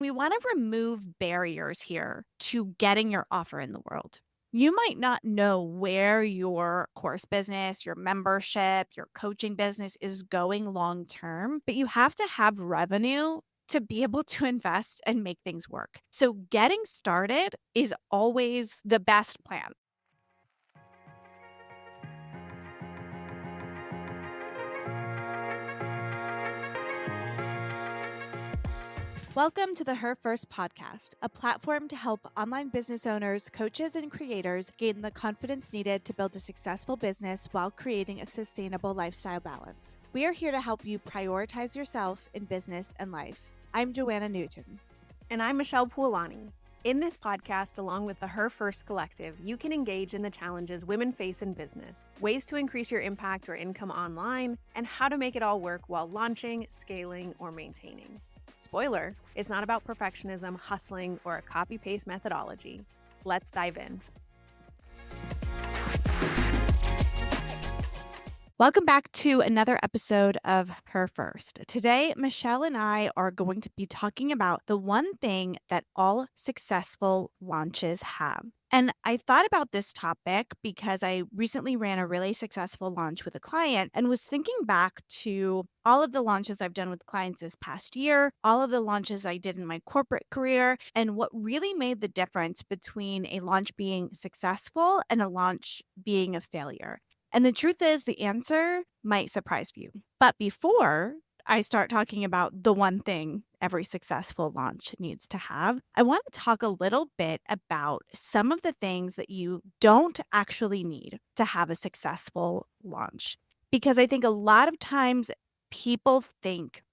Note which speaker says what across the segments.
Speaker 1: We want to remove barriers here to getting your offer in the world. You might not know where your course business, your membership, your coaching business is going long term, but you have to have revenue to be able to invest and make things work. So getting started is always the best plan. Welcome to the Her First podcast, a platform to help online business owners, coaches, and creators gain the confidence needed to build a successful business while creating a sustainable lifestyle balance. We are here to help you prioritize yourself in business and life. I'm Joanna Newton.
Speaker 2: And I'm Michelle Puolani. In this podcast, along with the Her First Collective, you can engage in the challenges women face in business, ways to increase your impact or income online, and how to make it all work while launching, scaling, or maintaining. Spoiler, it's not about perfectionism, hustling, or a copy-paste methodology. Let's dive in.
Speaker 1: Welcome back to another episode of Her First. Today, Michelle and I are going to be talking about the one thing that all successful launches have. And I thought about this topic because I recently ran a really successful launch with a client and was thinking back to all of the launches I've done with clients this past year, all of the launches I did in my corporate career, and what really made the difference between a launch being successful and a launch being a failure. And the truth is, the answer might surprise you. But before I start talking about the one thing every successful launch needs to have, I want to talk a little bit about some of the things that you don't actually need to have a successful launch. Because I think a lot of times people think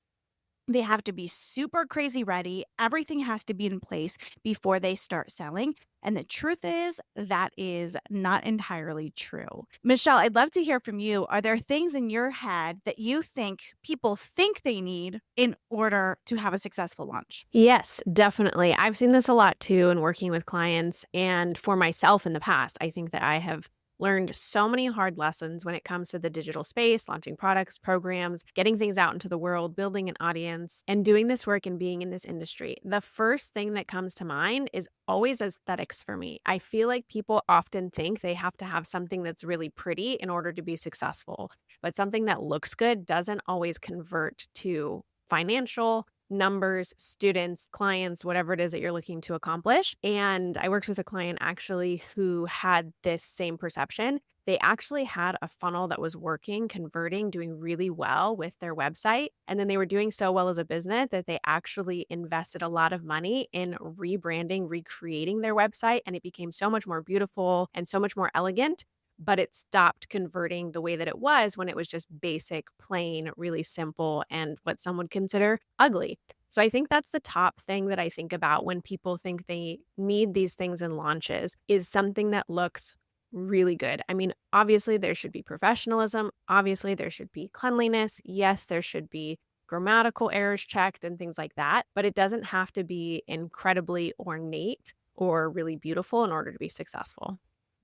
Speaker 1: they have to be super crazy ready. Everything has to be in place before they start selling. And the truth is, that is not entirely true. Michelle, I'd love to hear from you. Are there things in your head that you think people think they need in order to have a successful launch?
Speaker 2: Yes, definitely. I've seen this a lot too in working with clients and for myself in the past. I think that I have learned so many hard lessons when it comes to the digital space, launching products, programs, getting things out into the world, building an audience, and doing this work and being in this industry. The first thing that comes to mind is always aesthetics for me. I feel like people often think they have to have something that's really pretty in order to be successful, but something that looks good doesn't always convert to financial numbers, students, clients, whatever it is that you're looking to accomplish. And I worked with a client actually who had this same perception. They actually had a funnel that was working, converting, doing really well with their website. And then they were doing so well as a business that they actually invested a lot of money in rebranding, recreating their website. And it became so much more beautiful and so much more elegant. But it stopped converting the way that it was when it was just basic, plain, really simple, and what some would consider ugly. So I think that's the top thing that I think about when people think they need these things in launches is something that looks really good. I mean, obviously there should be professionalism. Obviously there should be cleanliness. Yes, there should be grammatical errors checked and things like that, but it doesn't have to be incredibly ornate or really beautiful in order to be successful.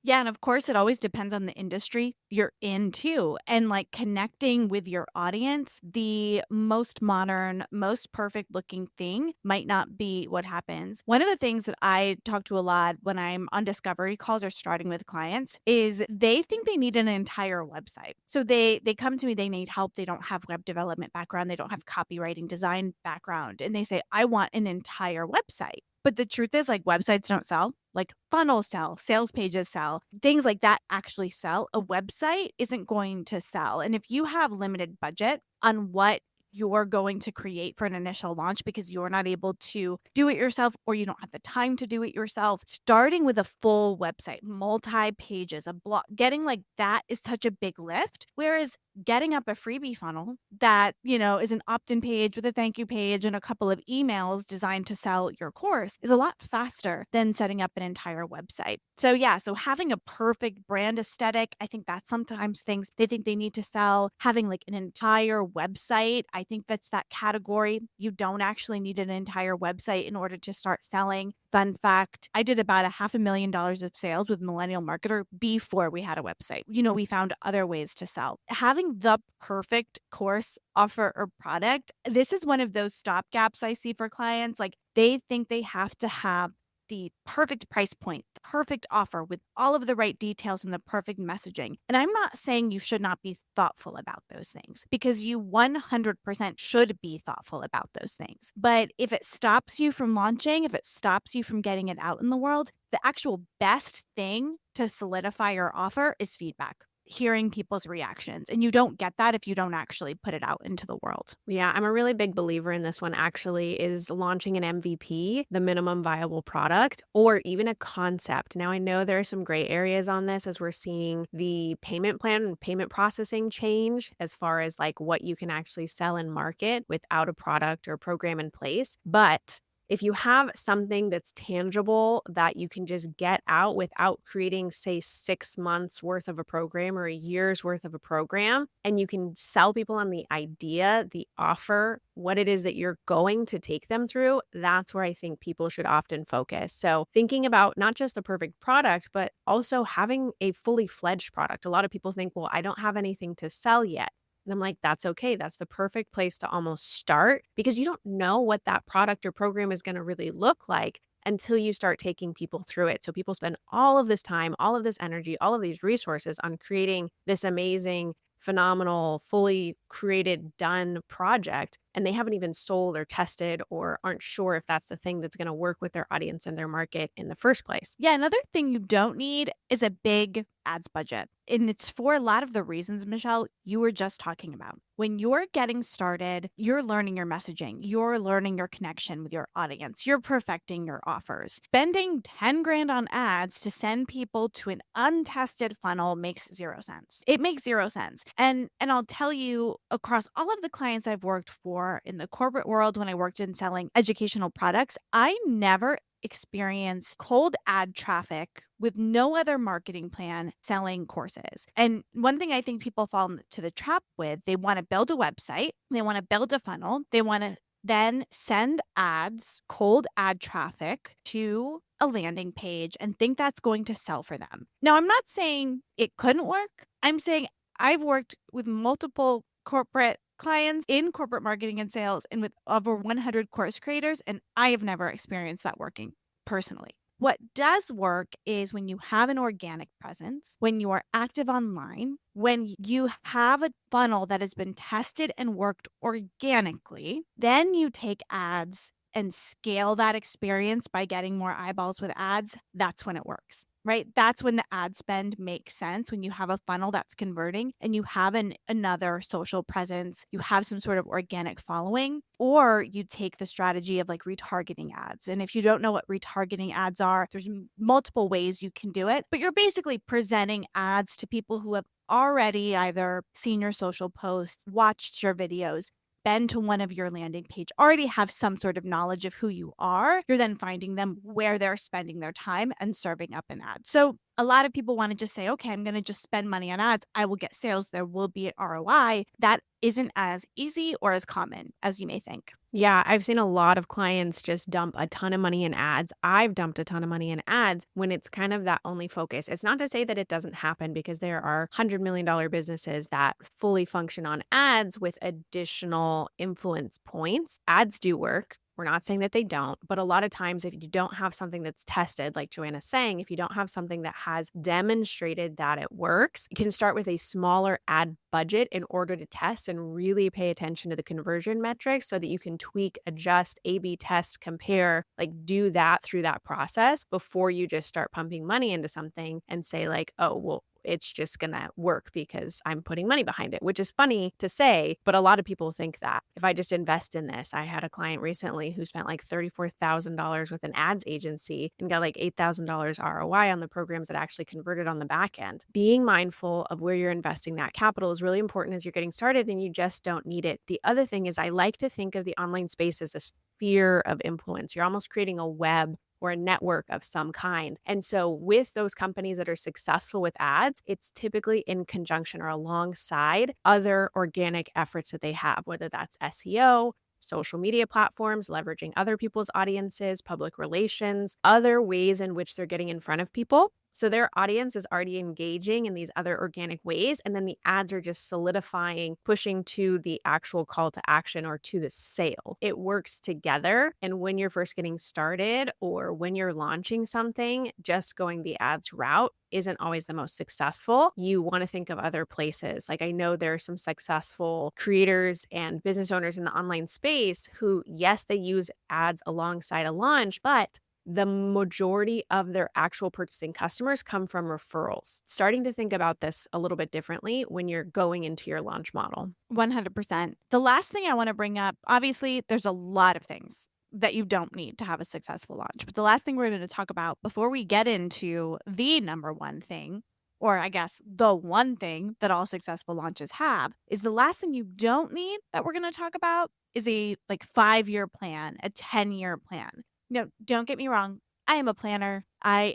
Speaker 1: Yeah, and of course, it always depends on the industry you're in too. And like connecting with your audience, the most modern, most perfect looking thing might not be what happens. One of the things that I talk to a lot when I'm on discovery calls or starting with clients is they think they need an entire website. So they come to me, they need help. They don't have web development background. They don't have copywriting design background. And they say, I want an entire website. But the truth is, like, websites don't sell. Like funnels sell, sales pages sell, things like that actually sell. A website isn't going to sell. And if you have limited budget on what you're going to create for an initial launch because you're not able to do it yourself or you don't have the time to do it yourself, starting with a full website, multi-pages, a blog, getting like that is such a big lift. Whereas getting up a freebie funnel that, is an opt-in page with a thank you page and a couple of emails designed to sell your course is a lot faster than setting up an entire website. So having a perfect brand aesthetic, I think that's sometimes things they think they need to sell. Having like an entire website, I think that's that category. You don't actually need an entire website in order to start selling. Fun fact, I did about $500,000 of sales with Millennial Marketer before we had a website. We found other ways to sell. Having finding the perfect course, offer, or product, this is one of those stopgaps I see for clients. Like they think they have to have the perfect price point, the perfect offer with all of the right details and the perfect messaging. And I'm not saying you should not be thoughtful about those things because you 100% should be thoughtful about those things. But if it stops you from launching, if it stops you from getting it out in the world, the actual best thing to solidify your offer is feedback, hearing people's reactions. And you don't get that if you don't actually put it out into the world.
Speaker 2: Yeah, I'm a really big believer in this one actually is launching an MVP, the minimum viable product, or even a concept. Now, I know there are some gray areas on this as we're seeing the payment plan and payment processing change as far as like what you can actually sell and market without a product or program in place. But if you have something that's tangible that you can just get out without creating, say, 6 months worth of a program or a year's worth of a program, and you can sell people on the idea, the offer, what it is that you're going to take them through, that's where I think people should often focus. So, thinking about not just the perfect product, but also having a fully fledged product. A lot of people think, well, I don't have anything to sell yet. And I'm like, that's okay. That's the perfect place to almost start because you don't know what that product or program is going to really look like until you start taking people through it. So people spend all of this time, all of this energy, all of these resources on creating this amazing, phenomenal, fully created, done project. And they haven't even sold or tested or aren't sure if that's the thing that's going to work with their audience and their market in the first place.
Speaker 1: Yeah, another thing you don't need is a big ads budget. And it's for a lot of the reasons, Michelle, you were just talking about. When you're getting started, you're learning your messaging, you're learning your connection with your audience, you're perfecting your offers. Spending 10 grand on ads to send people to an untested funnel makes zero sense. It makes zero sense. And I'll tell you, across all of the clients I've worked for in the corporate world when I worked in selling educational products, I never experience cold ad traffic with no other marketing plan selling courses. And one thing I think people fall into the trap with, they want to build a website, they want to build a funnel, they want to then send ads, cold ad traffic to a landing page and think that's going to sell for them. Now, I'm not saying it couldn't work. I'm saying I've worked with multiple corporate clients in corporate marketing and sales and with over 100 course creators, and I have never experienced that working personally. What does work is when you have an organic presence, when you are active online, when you have a funnel that has been tested and worked organically, then you take ads and scale that experience by getting more eyeballs with ads. That's when it works. Right? That's when the ad spend makes sense when you have a funnel that's converting and you have another social presence, you have some sort of organic following, or you take the strategy of like retargeting ads. And if you don't know what retargeting ads are, there's multiple ways you can do it, but you're basically presenting ads to people who have already either seen your social posts, watched your videos, been to one of your landing page, already have some sort of knowledge of who you are. You're then finding them where they're spending their time and serving up an ad. So a lot of people want to just say, okay, I'm going to just spend money on ads. I will get sales. There will be an ROI. That isn't as easy or as common as you may think.
Speaker 2: Yeah, I've seen a lot of clients just dump a ton of money in ads. I've dumped a ton of money in ads when it's kind of that only focus. It's not to say that it doesn't happen because there are $100 million businesses that fully function on ads with additional influence points. Ads do work. We're not saying that they don't, but a lot of times, if you don't have something that's tested, like Joanna's saying, if you don't have something that has demonstrated that it works, you can start with a smaller ad budget in order to test and really pay attention to the conversion metrics so that you can tweak, adjust, A B test, compare, like do that through that process before you just start pumping money into something and say, like, oh, well, it's just going to work because I'm putting money behind it, which is funny to say, but a lot of people think that if I just invest in this, I had a client recently who spent like $34,000 with an ads agency and got like $8,000 ROI on the programs that actually converted on the back end. Being mindful of where you're investing that capital is really important as you're getting started and you just don't need it. The other thing is I like to think of the online space as a sphere of influence. You're almost creating a web or a network of some kind. And so with those companies that are successful with ads, it's typically in conjunction or alongside other organic efforts that they have, whether that's SEO, social media platforms, leveraging other people's audiences, public relations, other ways in which they're getting in front of people. So their audience is already engaging in these other organic ways. And then the ads are just solidifying, pushing to the actual call to action or to the sale. It works together. And when you're first getting started or when you're launching something, just going the ads route isn't always the most successful. You want to think of other places. Like I know there are some successful creators and business owners in the online space who, yes, they use ads alongside a launch, but the majority of their actual purchasing customers come from referrals. Starting to think about this a little bit differently when you're going into your launch model.
Speaker 1: 100%. The last thing I want to bring up, obviously, there's a lot of things that you don't need to have a successful launch. But the last thing we're going to talk about before we get into the number one thing, or I guess the one thing that all successful launches have, is the last thing you don't need that we're going to talk about is a like 5-year plan, a 10-year plan. No, don't get me wrong. I am a planner. I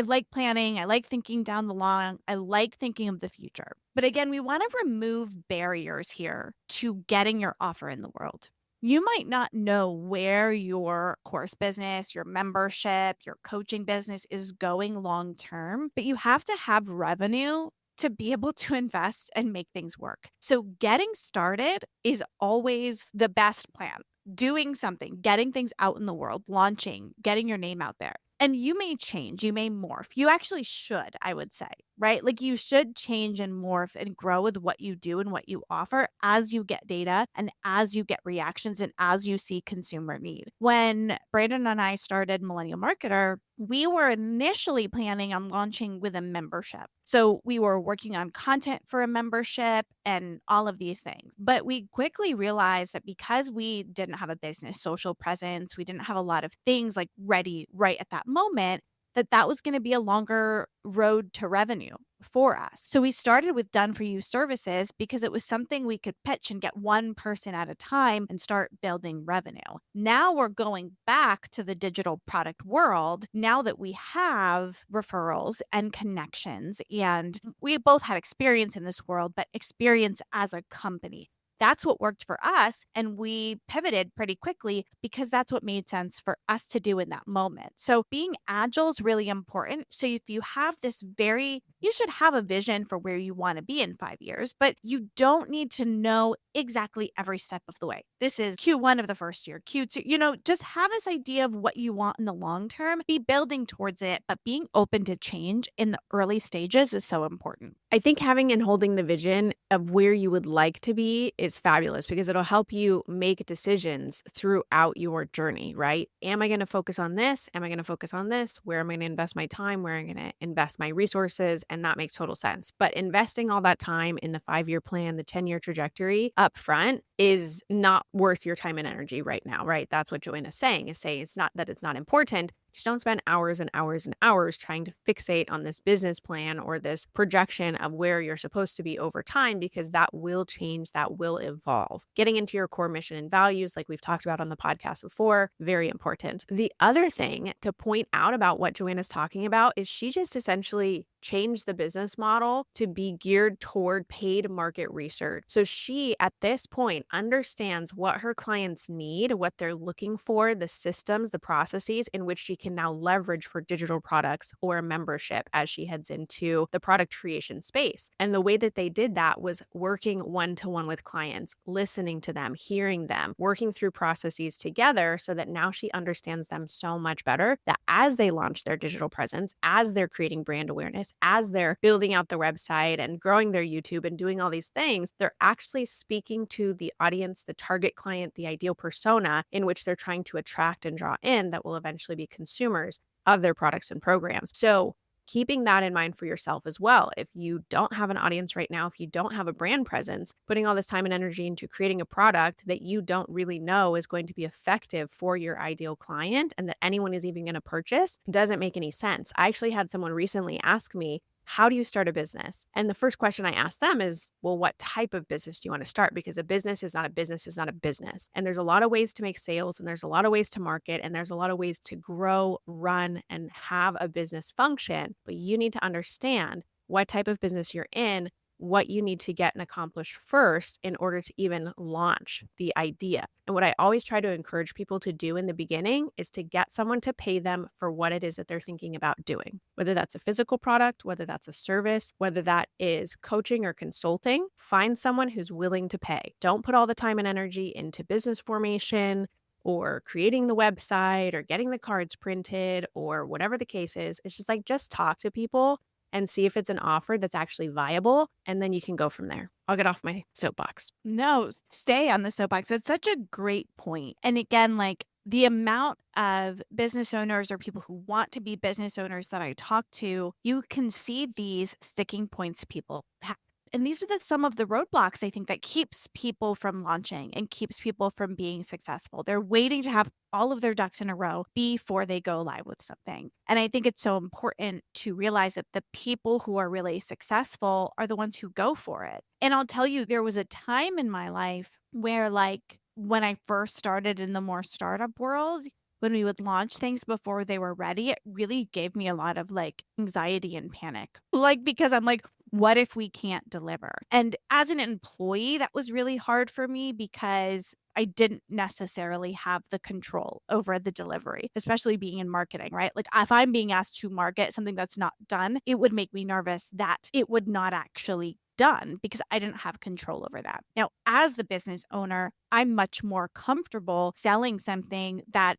Speaker 1: like planning. I like thinking down the long. I like thinking of the future. But again, we want to remove barriers here to getting your offer in the world. You might not know where your course business, your membership, your coaching business is going long term, but you have to have revenue to be able to invest and make things work. So getting started is always the best plan. Doing something, getting things out in the world, launching, getting your name out there. And you may change, you may morph. You actually should, I would say, right? Like you should change and morph and grow with what you do and what you offer as you get data and as you get reactions and as you see consumer need. When Brandon and I started Millennial Marketer, we were initially planning on launching with a membership. So we were working on content for a membership and all of these things. But we quickly realized that because we didn't have a business social presence, we didn't have a lot of things like ready right at that moment, that was going to be a longer road to revenue for us. So we started with done for you services because it was something we could pitch and get one person at a time and start building revenue. Now we're going back to the digital product world now that we have referrals and connections and we both had experience in this world, but experience as a company. That's what worked for us. And we pivoted pretty quickly because that's what made sense for us to do in that moment. So being agile is really important. So if you have you should have a vision for where you want to be in 5 years, but you don't need to know exactly every step of the way. This is Q1 of the first year, Q2, just have this idea of what you want in the long term, be building towards it, but being open to change in the early stages is so important.
Speaker 2: I think having and holding the vision of where you would like to be is fabulous because it'll help you make decisions throughout your journey, right? Am I going to focus on this? Am I going to focus on this? Where am I going to invest my time? Where am I going to invest my resources? And that makes total sense. But investing all that time in the 5-year plan, the 10-year trajectory up front is not worth your time and energy right now, right? That's what Joanna's saying, it's not that it's not important. Just don't spend hours and hours and hours trying to fixate on this business plan or this projection of where you're supposed to be over time, because that will change, that will evolve. Getting into your core mission and values, like we've talked about on the podcast before, very important. The other thing to point out about what Joanna's talking about is she just essentially changed the business model to be geared toward paid market research. So she, at this point, understands what her clients need, what they're looking for, the systems, the processes in which she can now leverage for digital products or a membership as she heads into the product creation space. And the way that they did that was working one-to-one with clients, listening to them, hearing them, working through processes together so that now she understands them so much better that as they launch their digital presence, as they're creating brand awareness, as they're building out the website and growing their YouTube and doing all these things, they're actually speaking to the audience, the target client, the ideal persona in which they're trying to attract and draw in that will eventually be consumers of their products and programs. So keeping that in mind for yourself as well. If you don't have an audience right now, if you don't have a brand presence, putting all this time and energy into creating a product that you don't really know is going to be effective for your ideal client and that anyone is even going to purchase doesn't make any sense. I actually had someone recently ask me, how do you start a business? And the first question I asked them is, well, what type of business do you want to start? Because a business is not a business is not a business. And there's a lot of ways to make sales and there's a lot of ways to market and there's a lot of ways to grow, run, and have a business function. But you need to understand what type of business you're in, what you need to get and accomplish first in order to even launch the idea. And what I always try to encourage people to do in the beginning is to get someone to pay them for what it is that they're thinking about doing, whether that's a physical product, whether that's a service, whether that is coaching or consulting. Find someone who's willing to pay. Don't put all the time and energy into business formation or creating the website or getting the cards printed or whatever the case is. It's just like, just talk to people and see if it's an offer that's actually viable. And then you can go from there. I'll get off my soapbox.
Speaker 1: No, stay on the soapbox. It's such a great point. And again, like the amount of business owners or people who want to be business owners that I talk to, you can see these sticking points people have. And these are some of the roadblocks I think that keeps people from launching and keeps people from being successful. They're waiting to have all of their ducks in a row before they go live with something. And I think it's so important to realize that the people who are really successful are the ones who go for it. And I'll tell you, there was a time in my life where, like, when I first started in the more startup world, when we would launch things before they were ready, it really gave me a lot of like anxiety and panic. Like, because I'm like, what if we can't deliver? And as an employee, that was really hard for me because I didn't necessarily have the control over the delivery, especially being in marketing, right? Like if I'm being asked to market something that's not done, it would make me nervous that it would not actually done because I didn't have control over that. Now, as the business owner, I'm much more comfortable selling something that,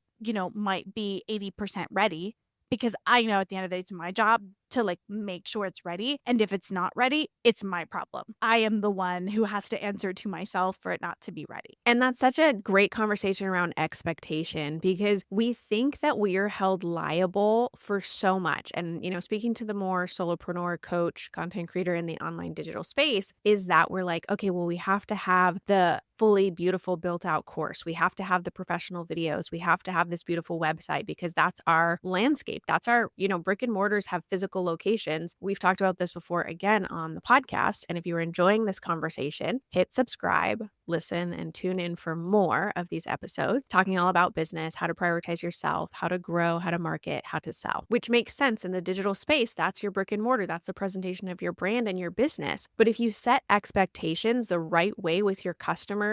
Speaker 1: might be 80% ready because I know at the end of the day, it's my job to like make sure it's ready. And if it's not ready, it's my problem. I am the one who has to answer to myself for it not to be ready.
Speaker 2: And that's such a great conversation around expectation because we think that we are held liable for so much. And, speaking to the more solopreneur, coach, content creator in the online digital space, is that we're like, okay, well, we have to have the fully beautiful built out course. We have to have the professional videos. We have to have this beautiful website because that's our landscape. That's our, brick and mortars have physical locations. We've talked about this before again on the podcast. And if you're enjoying this conversation, hit subscribe, listen, and tune in for more of these episodes talking all about business, how to prioritize yourself, how to grow, how to market, how to sell, which makes sense in the digital space. That's your brick and mortar. That's the presentation of your brand and your business. But if you set expectations the right way with your customers,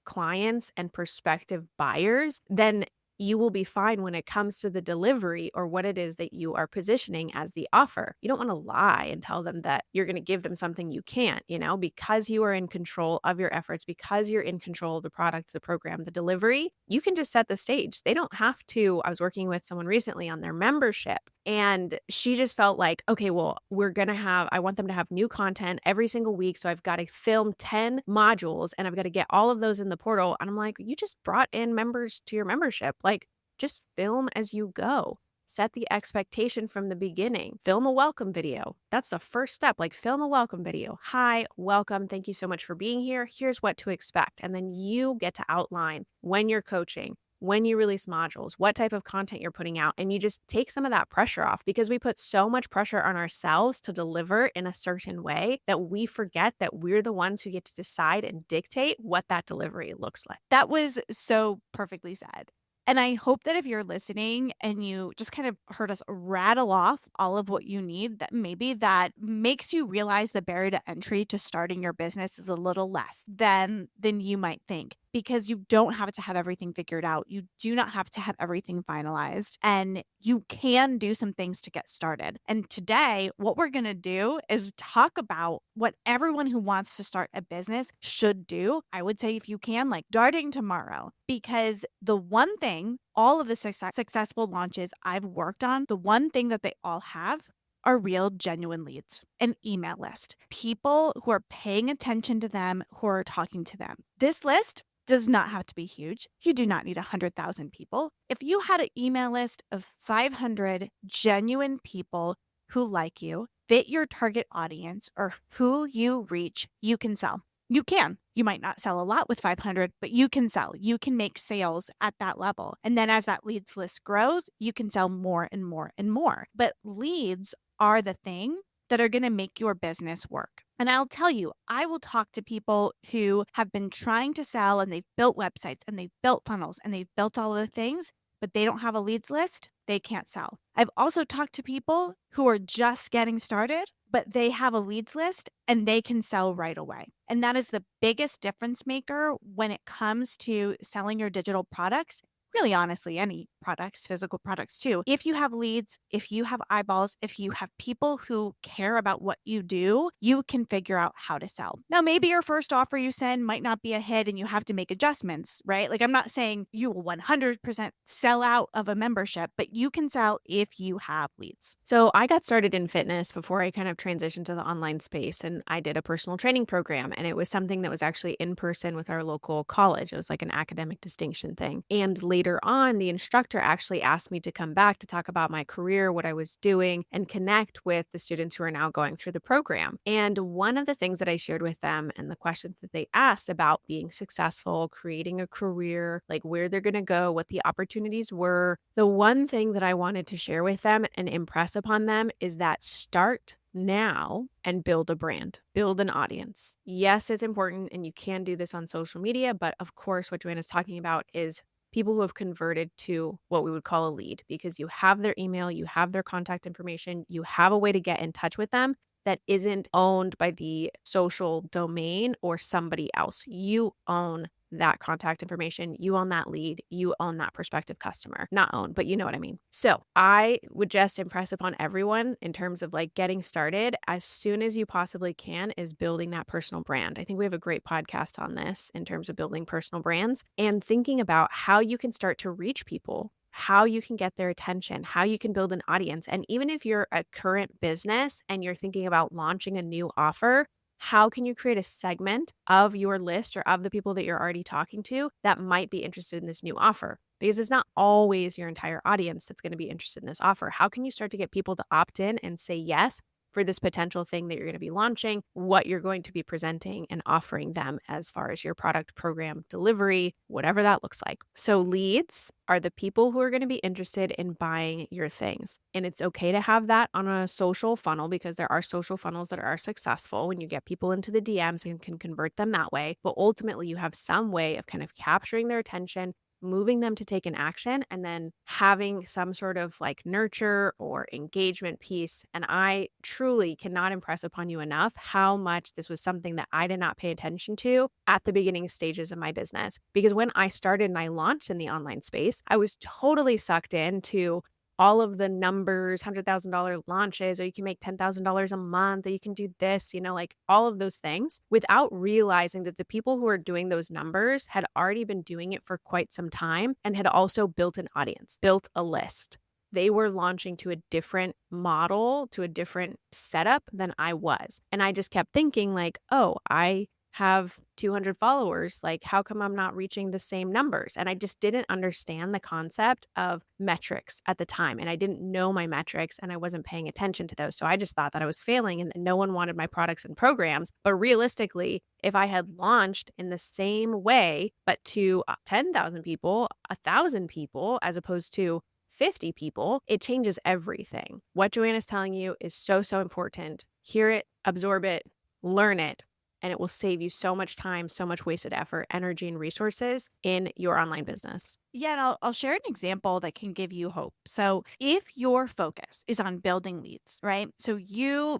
Speaker 2: clients, and prospective buyers, then you will be fine when it comes to the delivery or what it is that you are positioning as the offer. You don't want to lie and tell them that you're going to give them something you can't, because you are in control of your efforts, because you're in control of the product, the program, the delivery, you can just set the stage. They don't have to. I was working with someone recently on their membership and she just felt like, okay, well, I want them to have new content every single week. So I've got to film 10 modules and I've got to get all of those in the portal. And I'm like, you just brought in members to your membership. Like, just film as you go. Set the expectation from the beginning. Film a welcome video. That's the first step. Like, film a welcome video. Hi, welcome. Thank you so much for being here. Here's what to expect. And then you get to outline when you're coaching, when you release modules, what type of content you're putting out, and you just take some of that pressure off because we put so much pressure on ourselves to deliver in a certain way that we forget that we're the ones who get to decide and dictate what that delivery looks like.
Speaker 1: That was so perfectly said. And I hope that if you're listening and you just kind of heard us rattle off all of what you need, that maybe that makes you realize the barrier to entry to starting your business is a little less than you might think. Because you don't have to have everything figured out. You do not have to have everything finalized. And you can do some things to get started. And today, what we're going to do is talk about what everyone who wants to start a business should do. I would say if you can, like starting tomorrow. Because the one thing, all of the successful launches I've worked on, the one thing that they all have are real, genuine leads, an email list, people who are paying attention to them, who are talking to them. This list does not have to be huge. You do not need 100,000 people. If you had an email list of 500 genuine people who like you, fit your target audience, or who you reach, you can sell. You can. You might not sell a lot with 500, but you can sell. You can make sales at that level. And then as that leads list grows, you can sell more and more and more. But leads are the thing that are going to make your business work. And I'll tell you, I will talk to people who have been trying to sell and they've built websites and they've built funnels and they've built all of the things, but they don't have a leads list. They can't sell. I've also talked to people who are just getting started. but they have a leads list and they can sell right away. And that is the biggest difference maker when it comes to selling your digital products. Really, honestly, any products, physical products too. If you have leads, if you have eyeballs, if you have people who care about what you do, you can figure out how to sell. Now, maybe your first offer you send might not be a hit and you have to make adjustments, right? Like, I'm not saying you will 100% sell out of a membership, but you can sell if you have leads.
Speaker 2: So I got started in fitness before I kind of transitioned to the online space, and I did a personal training program, and it was something that was actually in person with our local college. It was like an academic distinction thing. And later on, the instructor actually asked me to come back to talk about my career, what I was doing, and connect with the students who are now going through the program. And one of the things that I shared with them and the questions that they asked about being successful, creating a career, like where they're going to go, what the opportunities were, the one thing that I wanted to share with them and impress upon them is that start now and build a brand, build an audience. Yes, it's important and you can do this on social media, but of course, what Joanna's talking about is people who have converted to what we would call a lead because you have their email, you have their contact information, you have a way to get in touch with them that isn't owned by the social domain or somebody else. You own that contact information, you own that lead, you own that prospective customer. Not own, but you know what I mean. So I would just impress upon everyone in terms of like getting started as soon as you possibly can is building that personal brand. I think we have a great podcast on this in terms of building personal brands and thinking about how you can start to reach people, how you can get their attention, how you can build an audience. And even if you're a current business and you're thinking about launching a new offer, how can you create a segment of your list or of the people that you're already talking to that might be interested in this new offer? Because it's not always your entire audience that's going to be interested in this offer. How can you start to get people to opt in and say yes for this potential thing that you're going to be launching, what you're going to be presenting and offering them as far as your product, program, delivery, whatever that looks like. So leads are the people who are going to be interested in buying your things. And it's okay to have that on a social funnel because there are social funnels that are successful when you get people into the DMs and can convert them that way. But ultimately, you have some way of kind of capturing their attention, moving them to take an action, and then having some sort of like nurture or engagement piece. And I truly cannot impress upon you enough how much this was something that I did not pay attention to at the beginning stages of my business. Because when I started and I launched in the online space, I was totally sucked into all of the numbers, $100,000 launches, or you can make $10,000 a month, or you can do this, like all of those things without realizing that the people who are doing those numbers had already been doing it for quite some time and had also built an audience, built a list. They were launching to a different model, to a different setup than I was. And I just kept thinking like, oh, I have 200 followers. Like, how come I'm not reaching the same numbers? And I just didn't understand the concept of metrics at the time. And I didn't know my metrics and I wasn't paying attention to those. So I just thought that I was failing and that no one wanted my products and programs. But realistically, if I had launched in the same way, but to 10,000 people, 1,000 people, as opposed to 50 people, it changes everything. What Joanna's telling you is so, so important. Hear it, absorb it, learn it, and it will save you so much time, so much wasted effort, energy, and resources in your online business.
Speaker 1: Yeah, and I'll share an example that can give you hope. So, if your focus is on building leads, right? So you're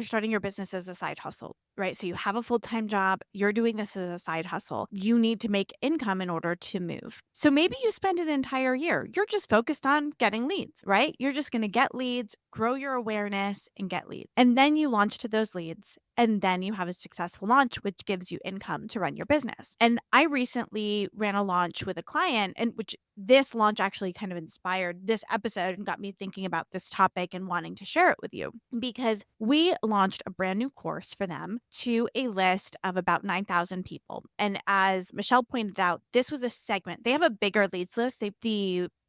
Speaker 1: starting your business as a side hustle, right? So you have a full-time job, you're doing this as a side hustle. You need to make income in order to move. So maybe you spend an entire year. You're just focused on getting leads, right? You're just going to get leads, grow your awareness and get leads. And then you launch to those leads and then you have a successful launch which gives you income to run your business. And I recently ran a launch with a client and which this launch actually kind of inspired this episode and got me thinking about this topic and wanting to share it with you because we launched a brand new course for them to a list of about 9,000 people. And as Michelle pointed out, this was a segment. They have a bigger leads list.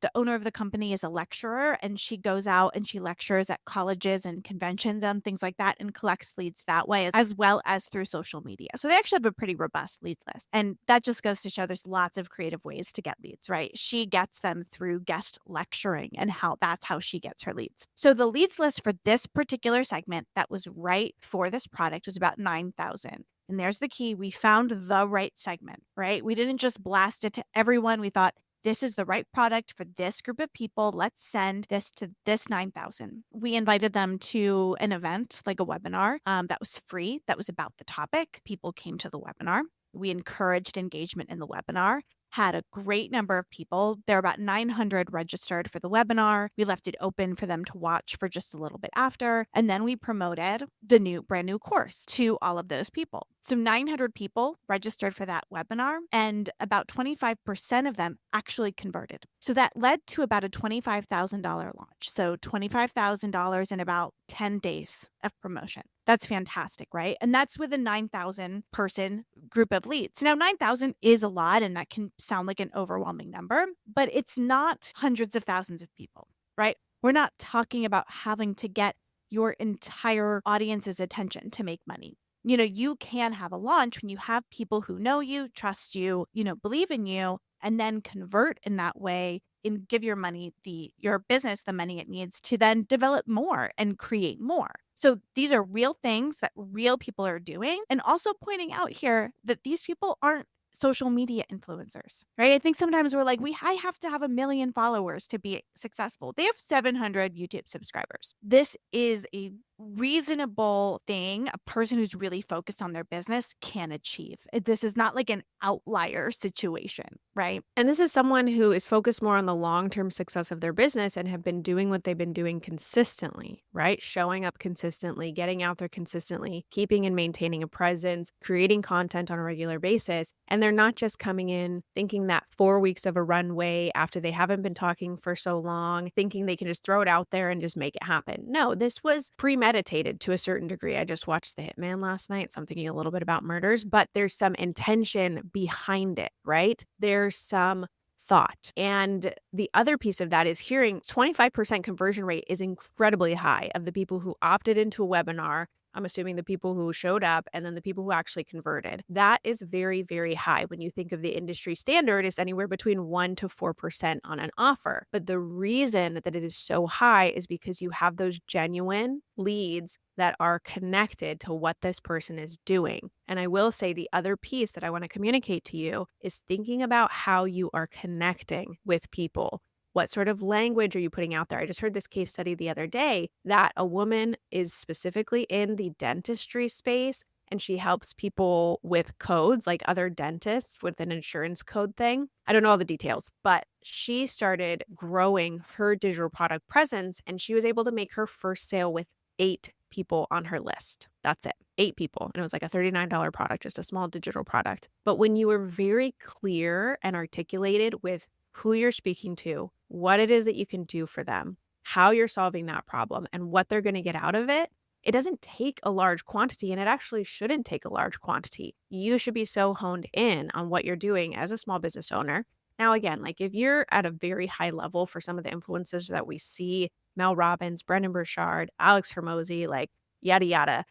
Speaker 1: The owner of the company is a lecturer and she goes out and she lectures at colleges and conventions and things like that and collects leads that way as well as through social media. So they actually have a pretty robust leads list. And that just goes to show there's lots of creative ways to get leads, right? She gets them through guest lecturing and that's how she gets her leads. So the leads list for this particular segment that was right for this product was about 9,000. And there's the key. We found the right segment, right? We didn't just blast it to everyone. We thought, this is the right product for this group of people. Let's send this to this 9,000. We invited them to an event, like a webinar, that was free, that was about the topic. People came to the webinar. We encouraged engagement in the webinar, had a great number of people. There were about 900 registered for the webinar. We left it open for them to watch for just a little bit after. And then we promoted the brand new course to all of those people. So 900 people registered for that webinar, and about 25% of them actually converted. So that led to about a $25,000 launch. So $25,000 in about 10 days of promotion. That's fantastic, right? And that's with a 9,000 person group of leads. Now, 9,000 is a lot, and that can sound like an overwhelming number, but it's not hundreds of thousands of people, right? We're not talking about having to get your entire audience's attention to make money. You can have a launch when you have people who know you, trust you, believe in you, and then convert in that way and give your business the money it needs to then develop more and create more. So these are real things that real people are doing, and also pointing out here that these people aren't social media influencers, right? I think sometimes we're like, I have to have 1 million followers to be successful. They have 700 YouTube subscribers. This is a reasonable thing a person who's really focused on their business can achieve. This is not like an outlier situation, right?
Speaker 2: And this is someone who is focused more on the long-term success of their business and have been doing what they've been doing consistently, right? Showing up consistently, getting out there consistently, keeping and maintaining a presence, creating content on a regular basis. And they're not just coming in thinking that 4 weeks of a runway after they haven't been talking for so long, thinking they can just throw it out there and just make it happen. No, this was premeditated to a certain degree. I just watched The Hitman last night, so I'm thinking a little bit about murders, but there's some intention behind it, right? There's some thought. And the other piece of that is hearing 25% conversion rate is incredibly high of the people who opted into a webinar. I'm assuming the people who showed up and then the people who actually converted. That is very, very high. When you think of the industry standard, is anywhere between 1 to 4% on an offer. But the reason that it is so high is because you have those genuine leads that are connected to what this person is doing. And I will say the other piece that I want to communicate to you is thinking about how you are connecting with people. What sort of language are you putting out there? I just heard this case study the other day that a woman is specifically in the dentistry space, and she helps people with codes like other dentists with an insurance code thing. I don't know all the details, but she started growing her digital product presence, and she was able to make her first sale with 8 people on her list. That's it. 8 people. And it was like a $39 product, just a small digital product. But when you were very clear and articulated with who you're speaking to, what it is that you can do for them, how you're solving that problem, and what they're going to get out of it, it doesn't take a large quantity, and it actually shouldn't take a large quantity. You should be so honed in on what you're doing as a small business owner. Now, again, like if you're at a very high level for some of the influencers that we see, Mel Robbins, Brendan Burchard, Alex Hermosi, like yada, yada,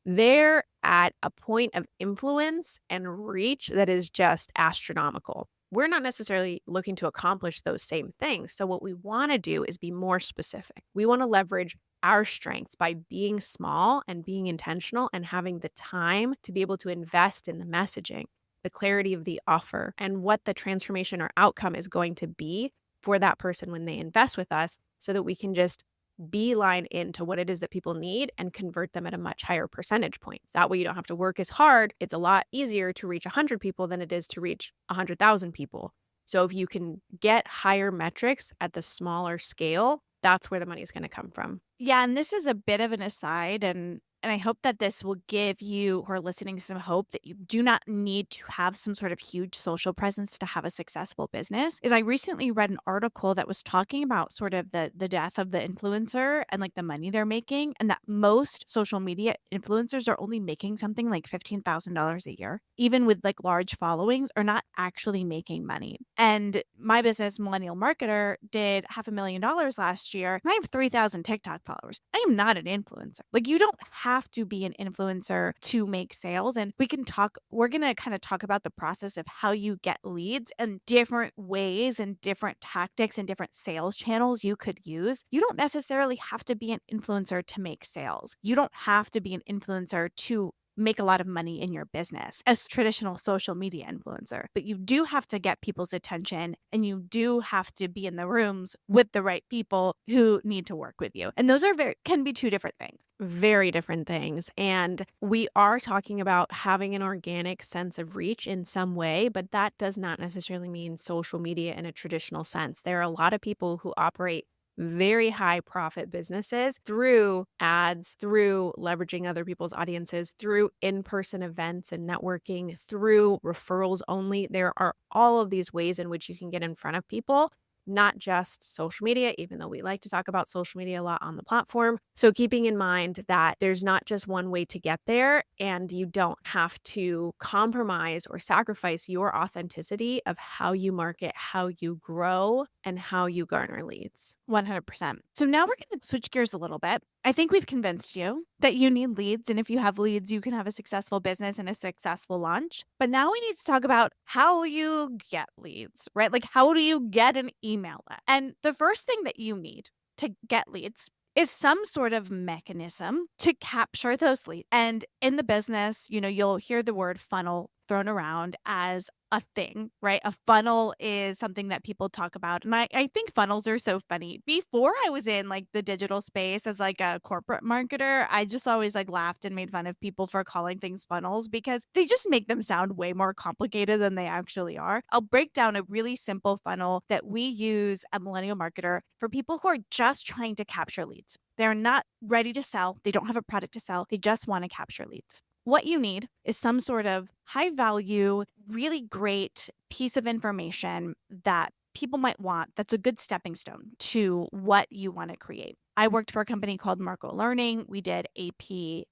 Speaker 2: they're at a point of influence and reach that is just astronomical. We're not necessarily looking to accomplish those same things. So what we want to do is be more specific. We want to leverage our strengths by being small and being intentional and having the time to be able to invest in the messaging, the clarity of the offer, and what the transformation or outcome is going to be for that person when they invest with us, so that we can just beeline into what it is that people need and convert them at a much higher percentage point. That way you don't have to work as hard. It's a lot easier to reach 100 people than it is to reach 100,000 people. So if you can get higher metrics at the smaller scale, that's where the money is going to come from.
Speaker 1: Yeah, and this is a bit of an aside, and I hope that this will give you who are listening some hope that you do not need to have some sort of huge social presence to have a successful business. Is I recently read an article that was talking about sort of the death of the influencer and like the money they're making, and that most social media influencers are only making something like $15,000 a year, even with like large followings, are not actually making money. And my business, Millennial Marketer, did $500,000 last year, and I have 3,000 TikTok followers. I am not an influencer. Like, you don't have to be an influencer to make sales. And we're going to kind of talk about the process of how you get leads and different ways and different tactics and different sales channels you could use. You don't necessarily have to be an influencer to make sales. You don't have to be an influencer to make a lot of money in your business as traditional social media influencer. But you do have to get people's attention and you do have to be in the rooms with the right people who need to work with you. And those are can be two different things.
Speaker 2: Very different things. And we are talking about having an organic sense of reach in some way, but that does not necessarily mean social media in a traditional sense. There are a lot of people who operate very high profit businesses through ads, through leveraging other people's audiences, through in person events and networking, through referrals only. There are all of these ways in which you can get in front of people, not just social media, even though we like to talk about social media a lot on the platform. So keeping in mind that there's not just one way to get there, and you don't have to compromise or sacrifice your authenticity of how you market, how you grow, and how you garner leads.
Speaker 1: 100%. So now we're going to switch gears a little bit. I think we've convinced you that you need leads. And if you have leads, you can have a successful business and a successful launch. But now we need to talk about how you get leads, right? Like, how do you get an email list? And the first thing that you need to get leads is some sort of mechanism to capture those leads. And in the business, you'll hear the word funnel thrown around as a thing, right? A funnel is something that people talk about. And I think funnels are so funny. Before I was in like the digital space as like a corporate marketer, I just always like laughed and made fun of people for calling things funnels because they just make them sound way more complicated than they actually are. I'll break down a really simple funnel that we use at Millennial Marketer for people who are just trying to capture leads. They're not ready to sell. They don't have a product to sell. They just want to capture leads. What you need is some sort of high value, really great piece of information that people might want that's a good stepping stone to what you want to create. I worked for a company called Marco Learning. We did AP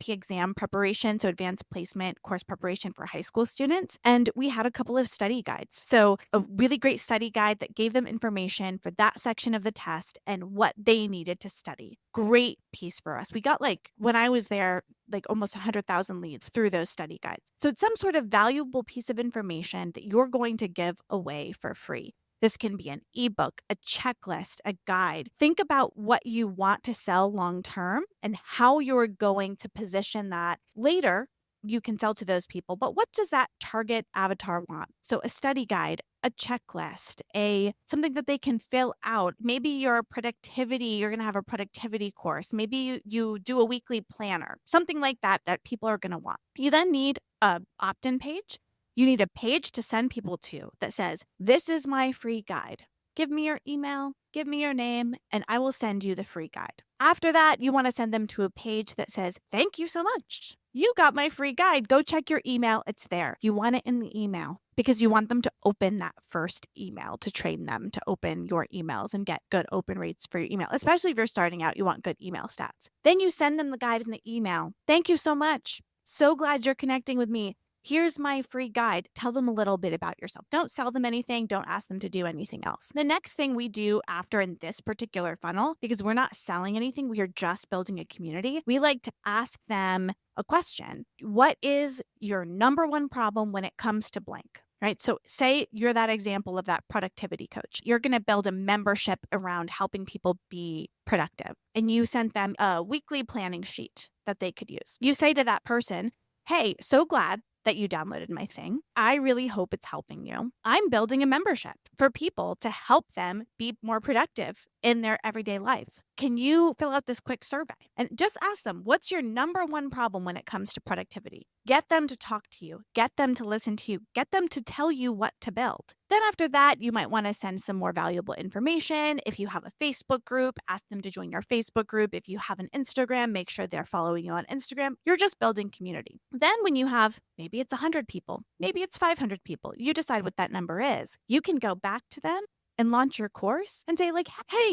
Speaker 1: exam preparation, so advanced placement course preparation for high school students. And we had a couple of study guides. So a really great study guide that gave them information for that section of the test and what they needed to study. Great piece for us. We got when I was there, almost 100,000 leads through those study guides. So it's some sort of valuable piece of information that you're going to give away for free. This can be an ebook, a checklist, a guide. Think about what you want to sell long term and how you're going to position that later. You can sell to those people, but what does that target avatar want? So a study guide, a checklist, something that they can fill out. Maybe you're going to have a productivity course. Maybe you do a weekly planner, something like that people are going to want. You then need a opt-in page. You need a page to send people to that says, this is my free guide. Give me your email, give me your name, and I will send you the free guide. After that, you want to send them to a page that says, thank you so much. You got my free guide. Go check your email. It's there. You want it in the email because you want them to open that first email, to train them to open your emails and get good open rates for your email. Especially if you're starting out, you want good email stats. Then you send them the guide in the email. Thank you so much. So glad you're connecting with me. Here's my free guide. Tell them a little bit about yourself. Don't sell them anything. Don't ask them to do anything else. The next thing we do after in this particular funnel, because we're not selling anything, we are just building a community, we like to ask them a question. What is your number one problem when it comes to blank? Right? So say you're that example of that productivity coach. You're going to build a membership around helping people be productive. And you sent them a weekly planning sheet that they could use. You say to that person, hey, so glad that you downloaded my thing. I really hope it's helping you. I'm building a membership for people to help them be more productive in their everyday life. Can you fill out this quick survey? And just ask them, what's your number one problem when it comes to productivity? Get them to talk to you, get them to listen to you, get them to tell you what to build. Then after that, you might want to send some more valuable information. If you have a Facebook group, ask them to join your Facebook group. If you have an Instagram, make sure they're following you on Instagram. You're just building community. Then when you have, maybe it's 100 people, maybe it's 500 people, you decide what that number is. You can go back to them and launch your course and say hey,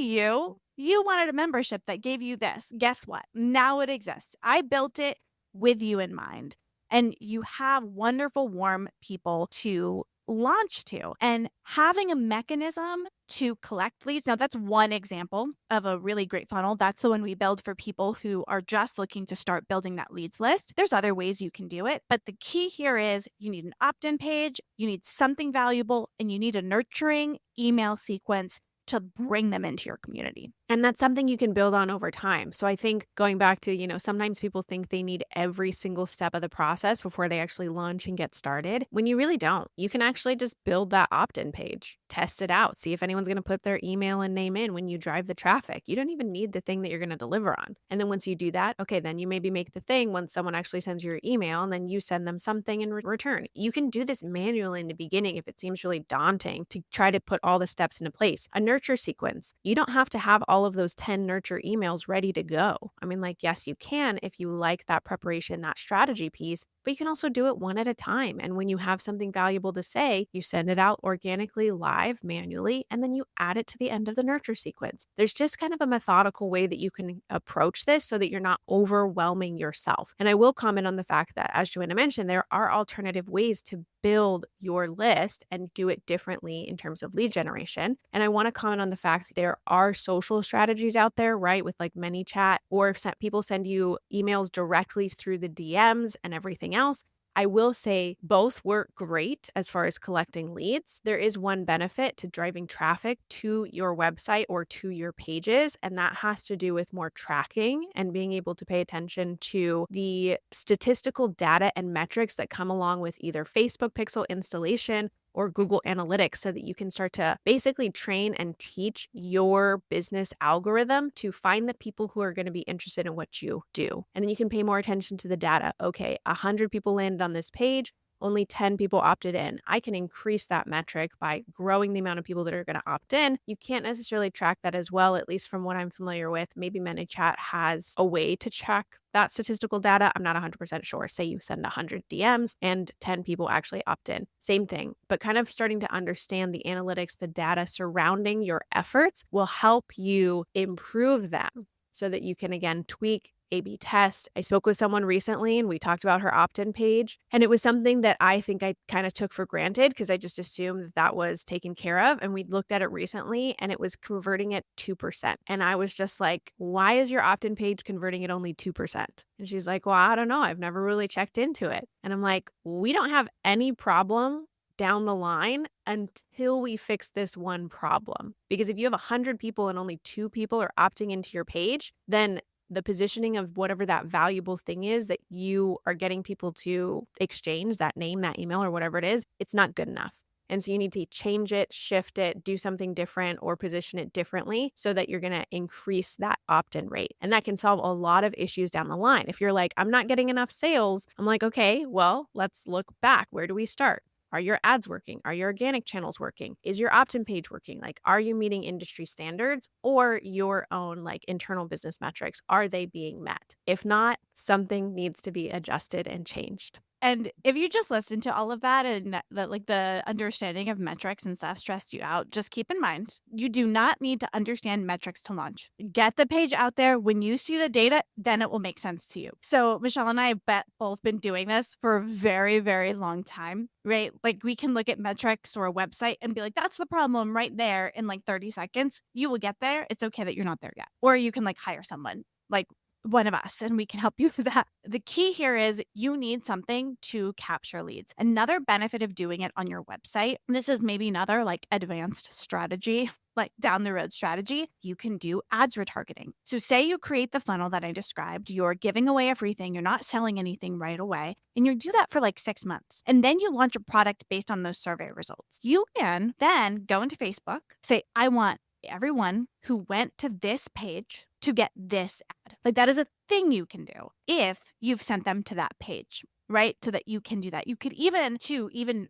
Speaker 1: you wanted a membership that gave you this. Guess what? Now it exists. I built it with you in mind. And you have wonderful, warm people to launch to, and having a mechanism to collect leads. Now that's one example of a really great funnel. That's the one we build for people who are just looking to start building that leads list. There's other ways you can do it, but the key here is you need an opt-in page, you need something valuable, and you need a nurturing email sequence to bring them into your community.
Speaker 2: And that's something you can build on over time. So I think going back to, sometimes people think they need every single step of the process before they actually launch and get started, when you really don't. You can actually just build that opt-in page, test it out, see if anyone's going to put their email and name in when you drive the traffic. You don't even need the thing that you're going to deliver on. And then once you do that, okay, then you maybe make the thing once someone actually sends you your email and then you send them something in return. You can do this manually in the beginning if it seems really daunting to try to put all the steps into place. A nurture sequence. You don't have to have all of those 10 nurture emails ready to go. I mean, like, yes, you can if you like that preparation, that strategy piece, but you can also do it one at a time. And when you have something valuable to say, you send it out organically, live, manually, and then you add it to the end of the nurture sequence. There's just kind of a methodical way that you can approach this so that you're not overwhelming yourself. And I will comment on the fact that, as Joanna mentioned, there are alternative ways to build your list and do it differently in terms of lead generation. And I want to comment on the fact that there are social strategies out there, right? With like ManyChat, or if people send you emails directly through the DMs and everything else. I will say both work great as far as collecting leads. There is one benefit to driving traffic to your website or to your pages, and that has to do with more tracking and being able to pay attention to the statistical data and metrics that come along with either Facebook pixel installation or Google Analytics, so that you can start to basically train and teach your business algorithm to find the people who are going to be interested in what you do. And then you can pay more attention to the data. Okay, 100 people landed on this page, only 10 people opted in. I can increase that metric by growing the amount of people that are going to opt in. You can't necessarily track that as well, at least from what I'm familiar with. Maybe ManyChat has a way to track that statistical data. I'm not 100% sure. Say you send 100 DMs and 10 people actually opt in. Same thing, but kind of starting to understand the analytics, the data surrounding your efforts will help you improve them so that you can, again, tweak, A/B test. I spoke with someone recently and we talked about her opt-in page, and it was something that I think I kind of took for granted because I just assumed that that was taken care of. And we looked at it recently and it was converting at 2%. And I was just like, why is your opt-in page converting at only 2%? And she's like, well, I don't know. I've never really checked into it. And I'm like, we don't have any problem down the line until we fix this one problem. Because if you have 100 people and only 2 people are opting into your page, then the positioning of whatever that valuable thing is that you are getting people to exchange, that name, that email, or whatever it is, it's not good enough. And so you need to change it, shift it, do something different, or position it differently so that you're going to increase that opt-in rate. And that can solve a lot of issues down the line. If you're like, I'm not getting enough sales, I'm like, okay, well, let's look back. Where do we start? Are your ads working? Are your organic channels working? Is your opt-in page working? Like, are you meeting industry standards or your own like internal business metrics? Are they being met? If not, something needs to be adjusted and changed.
Speaker 1: And if you just listen to all of that and that, like, the understanding of metrics and stuff stressed you out, just keep in mind, you do not need to understand metrics to launch. Get the page out there. When you see the data, then it will make sense to you. So Michelle and I have both been doing this for a very, very long time, right? Like, we can look at metrics or a website and be like, that's the problem right there in like 30 seconds. You will get there. It's okay that you're not there yet. Or you can like hire someone like one of us and we can help you with that. The key here is you need something to capture leads. Another benefit of doing it on your website, this is maybe another like advanced strategy, like down the road strategy, you can do ads retargeting. So say you create the funnel that I described, you're giving away everything, you're not selling anything right away, and you do that for like 6 months. And then you launch a product based on those survey results. You can then go into Facebook, say, I want everyone who went to this page to get this ad. Like, that is a thing you can do if you've sent them to that page, right? So that you can do that. You could even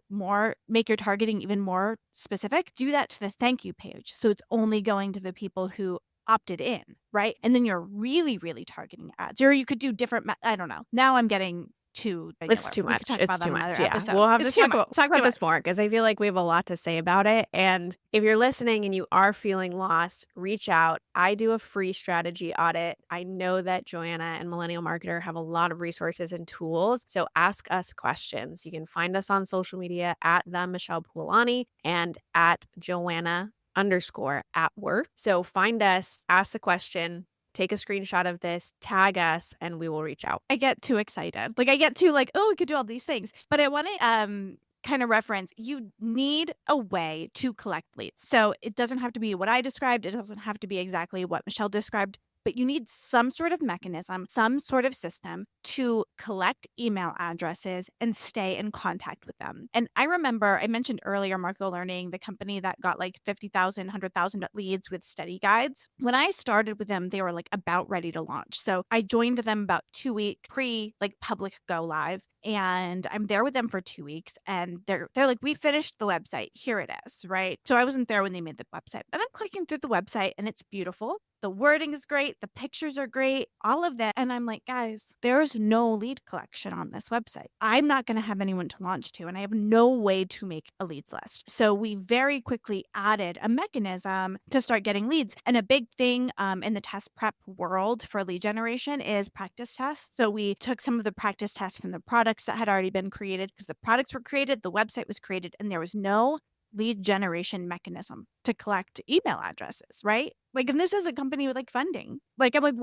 Speaker 1: more make your targeting even more specific, do that to the thank you page. So it's only going to the people who opted in, right? And then you're really, really targeting ads. Or you could do different, I don't know. Now I'm getting too
Speaker 2: It's
Speaker 1: regular.
Speaker 2: too
Speaker 1: We could
Speaker 2: much.
Speaker 1: talk
Speaker 2: It's
Speaker 1: about that
Speaker 2: too
Speaker 1: on
Speaker 2: much.
Speaker 1: another
Speaker 2: Yeah.
Speaker 1: episode.
Speaker 2: We'll have to
Speaker 1: It's too much.
Speaker 2: talk
Speaker 1: Too
Speaker 2: about
Speaker 1: much.
Speaker 2: this more because I feel like we have a lot to say about it. And if you're listening and you are feeling lost, reach out. I do a free strategy audit. I know that Joanna and Millennial Marketer have a lot of resources and tools. So ask us questions. You can find us on social media at the Michelle Poolani and at Joanna_at work. So find us, ask the question, take a screenshot of this, tag us, and we will reach out.
Speaker 1: I get too excited. Like, I get too like, oh, we could do all these things. But I want to kind of reference, you need a way to collect leads. So it doesn't have to be what I described. It doesn't have to be exactly what Michelle described, but you need some sort of mechanism, some sort of system to collect email addresses and stay in contact with them. And I remember I mentioned earlier Marco Learning, the company that got like 50,000, 100,000 leads with study guides. When I started with them, they were like about ready to launch. So I joined them about 2 weeks pre like public go live. And I'm there with them for 2 weeks. And they're like, we finished the website. Here it is. Right. So I wasn't there when they made the website. And I'm clicking through the website and it's beautiful. The wording is great. The pictures are great, all of that. And I'm like, guys, there's no lead collection on this website. I'm not going to have anyone to launch to, and I have no way to make a leads list. So we very quickly added a mechanism to start getting leads. And a big thing in the test prep world for lead generation is practice tests. So we took some of the practice tests from the products that had already been created because the products were created, the website was created, and there was no lead generation mechanism to collect email addresses, right? Like, and this is a company with like funding. Like, I'm like,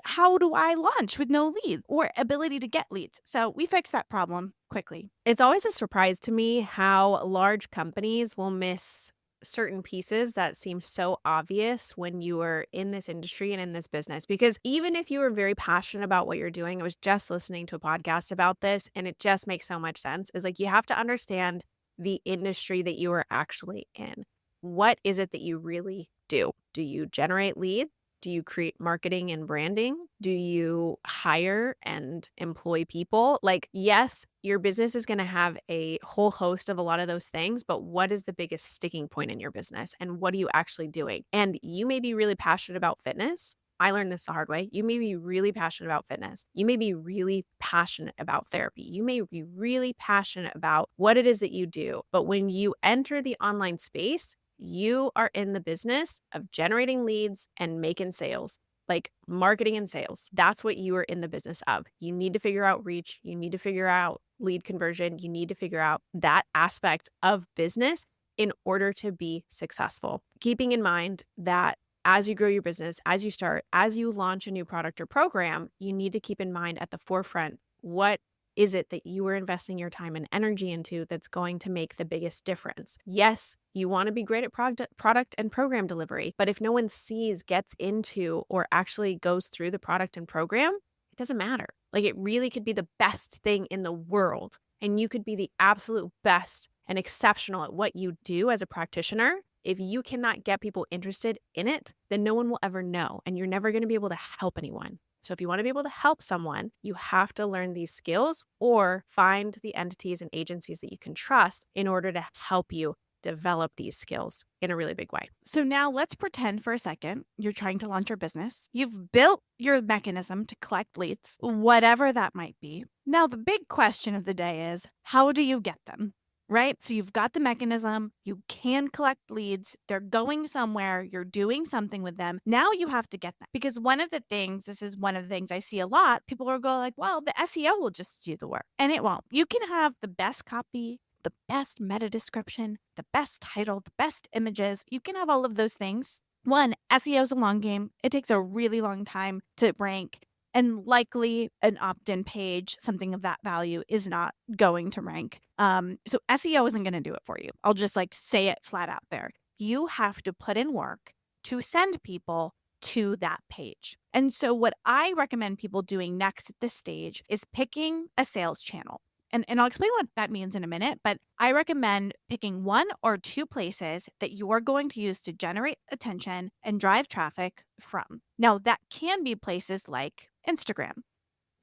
Speaker 1: how do I launch with no lead or ability to get leads? So we fixed that problem quickly.
Speaker 2: It's always a surprise to me how large companies will miss certain pieces that seem so obvious when you are in this industry and in this business. Because even if you are very passionate about what you're doing, I was just listening to a podcast about this and it just makes so much sense. Is like you have to understand the industry that you are actually in. What is it that you really do? Do you generate leads? Do you create marketing and branding? Do you hire and employ people? Like, yes, your business is going to have a whole host of a lot of those things, but what is the biggest sticking point in your business? And what are you actually doing? And you may be really passionate about fitness. I learned this the hard way. You may be really passionate about fitness. You may be really passionate about therapy. You may be really passionate about what it is that you do. But when you enter the online space, you are in the business of generating leads and making sales, like marketing and sales. That's what you are in the business of. You need to figure out reach. You need to figure out lead conversion. You need to figure out that aspect of business in order to be successful. Keeping in mind that as you grow your business, as you start, as you launch a new product or program, you need to keep in mind at the forefront, what is it that you are investing your time and energy into that's going to make the biggest difference? Yes, you want to be great at product and program delivery, but if no one sees, gets into, or actually goes through the product and program, it doesn't matter. Like it really could be the best thing in the world, and you could be the absolute best and exceptional at what you do as a practitioner. If you cannot get people interested in it, then no one will ever know, and you're never going to be able to help anyone. So if you want to be able to help someone, you have to learn these skills or find the entities and agencies that you can trust in order to help you develop these skills in a really big way.
Speaker 1: So now let's pretend for a second you're trying to launch your business. You've built your mechanism to collect leads, whatever that might be. Now, the big question of the day is, how do you get them? Right? So you've got the mechanism, you can collect leads, they're going somewhere, you're doing something with them. Now you have to get them. Because this is one of the things I see a lot, people are going like, well, the SEO will just do the work. And it won't. You can have the best copy, the best meta description, the best title, the best images. You can have all of those things. One, SEO is a long game. It takes a really long time to rank. And likely an opt-in page, something of that value, is not going to rank. So SEO isn't going to do it for you. I'll just like say it flat out there. You have to put in work to send people to that page. And so what I recommend people doing next at this stage is picking a sales channel. And I'll explain what that means in a minute, but I recommend picking one or two places that you are going to use to generate attention and drive traffic from. Now, that can be places like Instagram,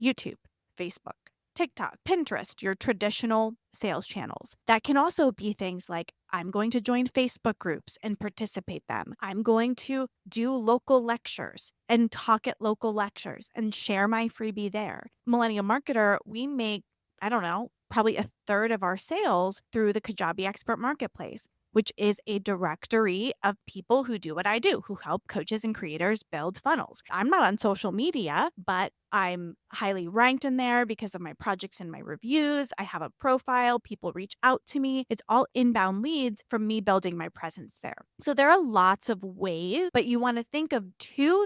Speaker 1: YouTube, Facebook, TikTok, Pinterest, your traditional sales channels. That can also be things like I'm going to join Facebook groups and participate them. I'm going to do local lectures and talk at local lectures and share my freebie there. Millennial Marketer, we make probably a third of our sales through the Kajabi Expert Marketplace, which is a directory of people who do what I do, who help coaches and creators build funnels. I'm not on social media, but I'm highly ranked in there because of my projects and my reviews. I have a profile. People reach out to me. It's all inbound leads from me building my presence there. So there are lots of ways, but you want to think of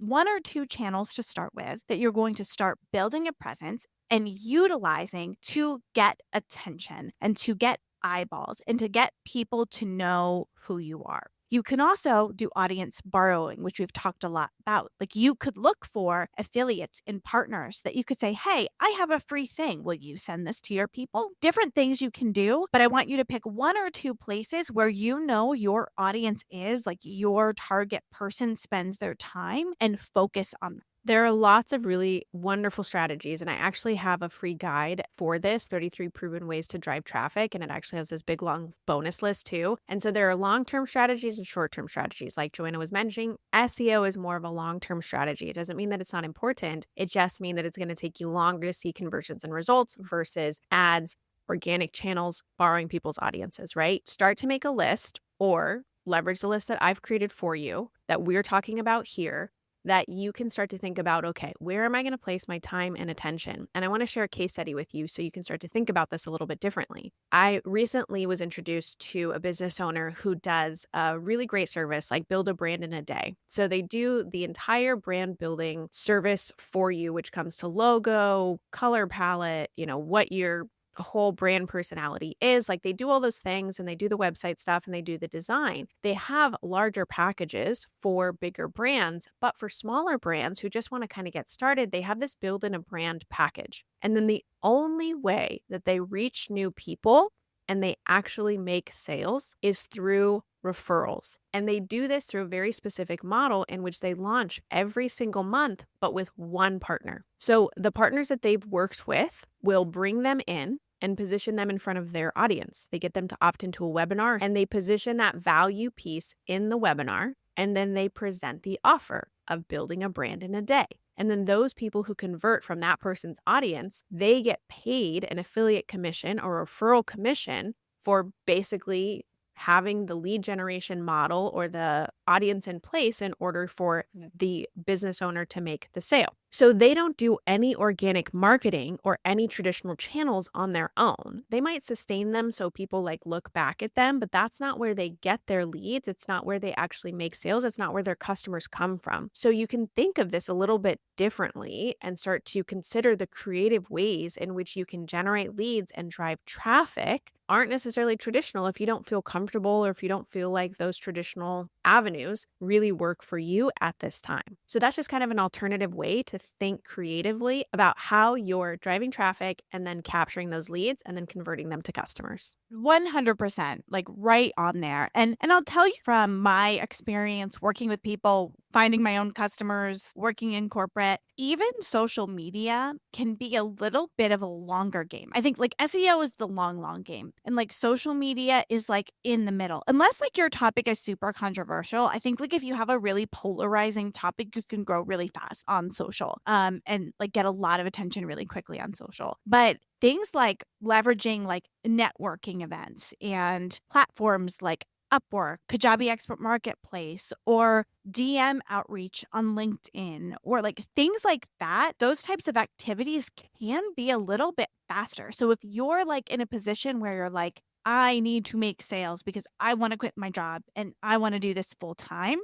Speaker 1: one or two channels to start with that you're going to start building a presence and utilizing to get attention and to get eyeballs and to get people to know who you are. You can also do audience borrowing, which we've talked a lot about. Like you could look for affiliates and partners that you could say, hey, I have a free thing. Will you send this to your people? Different things you can do, but I want you to pick one or two places where you know your audience is, like your target person spends their time, and focus on that.
Speaker 2: There are lots of really wonderful strategies, and I actually have a free guide for this 33 proven ways to drive traffic. And it actually has this big long bonus list too. And so there are long term strategies and short term strategies. Like Joanna was mentioning, SEO is more of a long term strategy. It doesn't mean that it's not important, it just means that it's going to take you longer to see conversions and results versus ads, organic channels, borrowing people's audiences, right? Start to make a list or leverage the list that I've created for you that we're talking about here, that you can start to think about, okay, where am I going to place my time and attention? And I want to share a case study with you so you can start to think about this a little bit differently. I recently was introduced to a business owner who does a really great service, like build a brand in a day. So they do the entire brand building service for you, which comes to logo, color palette, what your whole brand personality is. Like they do all those things and they do the website stuff and they do the design. They have larger packages for bigger brands, but for smaller brands who just want to kind of get started, they have this build in a brand package. And then the only way that they reach new people and they actually make sales is through referrals. And they do this through a very specific model in which they launch every single month, but with one partner. So the partners that they've worked with will bring them in and position them in front of their audience. They get them to opt into a webinar and they position that value piece in the webinar. And then they present the offer of building a brand in a day. And then those people who convert from that person's audience, they get paid an affiliate commission or referral commission for basically having the lead generation model or the audience in place in order for the business owner to make the sale. So they don't do any organic marketing or any traditional channels on their own. They might sustain them so people look back at them, but that's not where they get their leads. It's not where they actually make sales. It's not where their customers come from. So you can think of this a little bit differently and start to consider the creative ways in which you can generate leads and drive traffic aren't necessarily traditional if you don't feel comfortable or if you don't feel like those traditional avenues really work for you at this time. So that's just kind of an alternative way to think creatively about how you're driving traffic and then capturing those leads and then converting them to customers.
Speaker 1: 100%, like right on there. And I'll tell you from my experience working with people, finding my own customers, working in corporate, even social media can be a little bit of a longer game. I think SEO is the long game, and social media is in the middle. Unless your topic is super controversial, I think if you have a really polarizing topic, you can grow really fast on social and get a lot of attention really quickly on social. But things like leveraging networking events and platforms like Upwork, Kajabi Expert Marketplace, or DM outreach on LinkedIn, or things like that, those types of activities can be a little bit faster. So if you're in a position where you're I need to make sales because I want to quit my job and I want to do this full time,